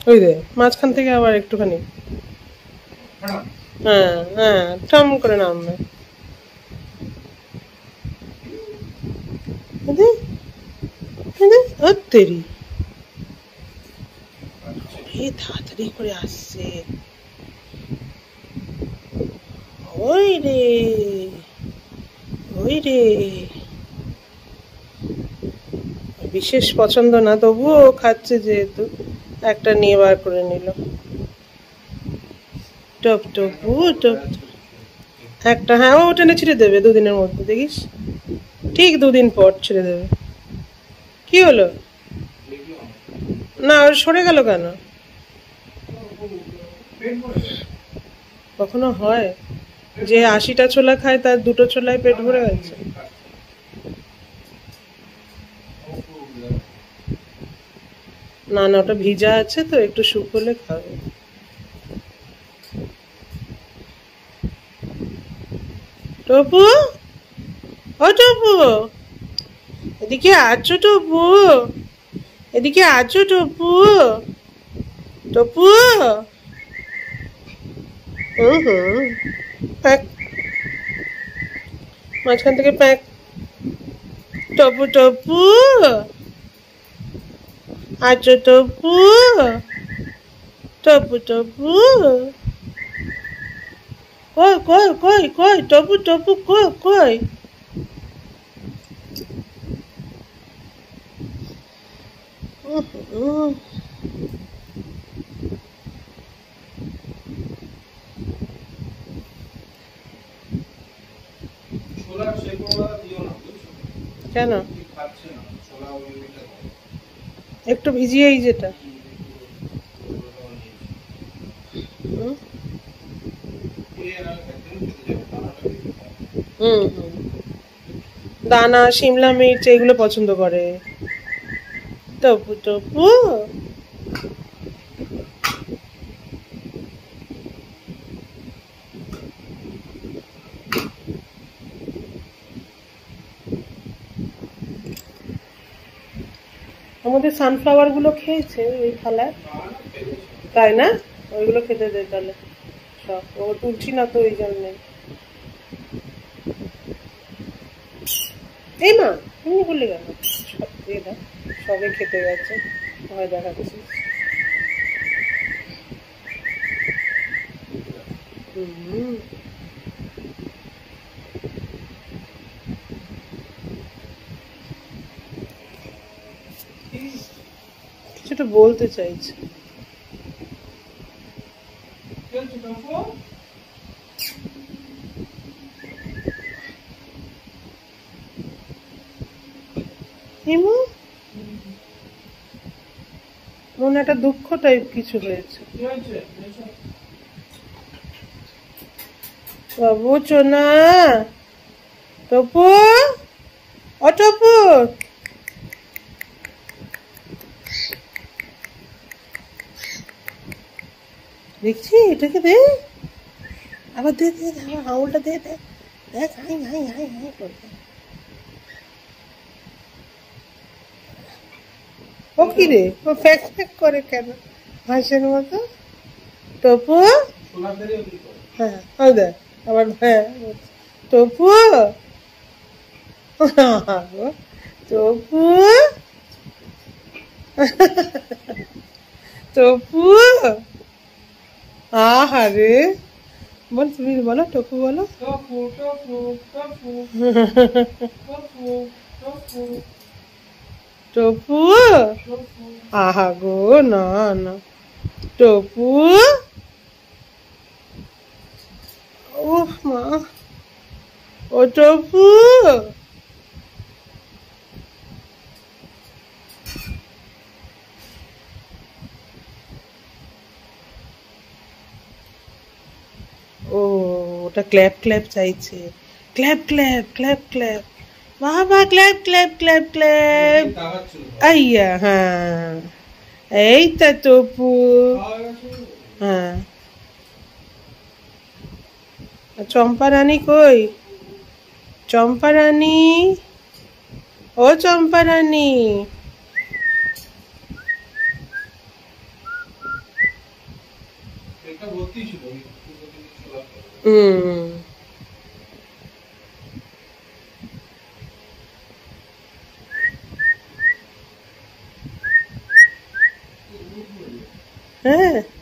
ওই রে মাঝখান থেকে আবার একটুখানি, হ্যাঁ হ্যাঁ ঠাম করে নামবে। তেরি তাড়াতাড়ি করে আসছে। ওই রে ওই রে, বিশেষ পছন্দ না তবুও খাচ্ছে যেহেতু একটা নিয়ে বার করে নিল। টপ টপু টপ, একটা হ্যাঁ ও টেনে ছিঁড়ে দেবে দুদিনের মধ্যে, দেখিস ঠিক 2 দিন পর ছেড়ে দেবে। কি হলো? না ওর সরে গেল কেন? কখনো হয় যে 80টা ছোলা খায় তার 2টো ছোলায় পেট ভরে গেছে? না না ওটা ভিজা আছে তো, একটু শুকোলে খাবে। টপু, ও টপু, এদিকে আছো টপু, এদিকে আছো টপু, টপু। হুম, প্যাক, মাঝখান থেকে প্যাক। টপু টপু, আছো টপু, টপু টপু, কই কই কই কই টপু টপু কই কই? কেন? একটু ভিজিয়েই যেটা। হুম হুম, দানা শিমলা মির্চ এগুলো পছন্দ করে। টপু টপু, আমাদের সানফ্লাওয়ার গুলো খেয়েছে ওই থালায়, তাই না? ওইগুলো খেতে দে তাহলে সব, ও তুলছি না তো ওই জন্যে। এই মা এমনি বললি কেন? সব দিয়ে দাও, সবে খেতে গেছে, ভয় দেখাচ্ছি। হুম, কিছুটা বলতে চাইছে। হিমু, মনে একটা দুঃখ টাইপ কিছু হয়েছে। বাবু চোনা, টপু, ও টপু, দেখছি এটাকে দে, আবার দে দে দে, আমার আঙুলটা দে দে, দেখ হাই হাই হাই হাই করবে। ও কি রে, ও ফ্যাক ফ্যাক করে কেন হাঁসের মতো? টপু, হ্যাঁ ও দেখ আবার হ্যাঁ, টপু, টপু, টপু, আহারে, বল তুমি বলো টপু বলো। টপু, আহা গো, না না, টপু, ও মা, ও টপু, ও ওটা ক্ল্যাপ ক্ল্যাপ চাইছে, ক্ল্যাপ ক্ল্যাপ ক্ল্যাপ ক্ল্যাপ, বাবা ক্ল্যাপ ক্ল্যাপ ক্ল্যাপ ক্ল্যাপ, আইয়া হ্যাঁ, এই তা টপু, হ্যাঁ। চম্পা রানী কই? চম্পা রানী, ও চম্পা রানী, হুম। হ্যাঁ।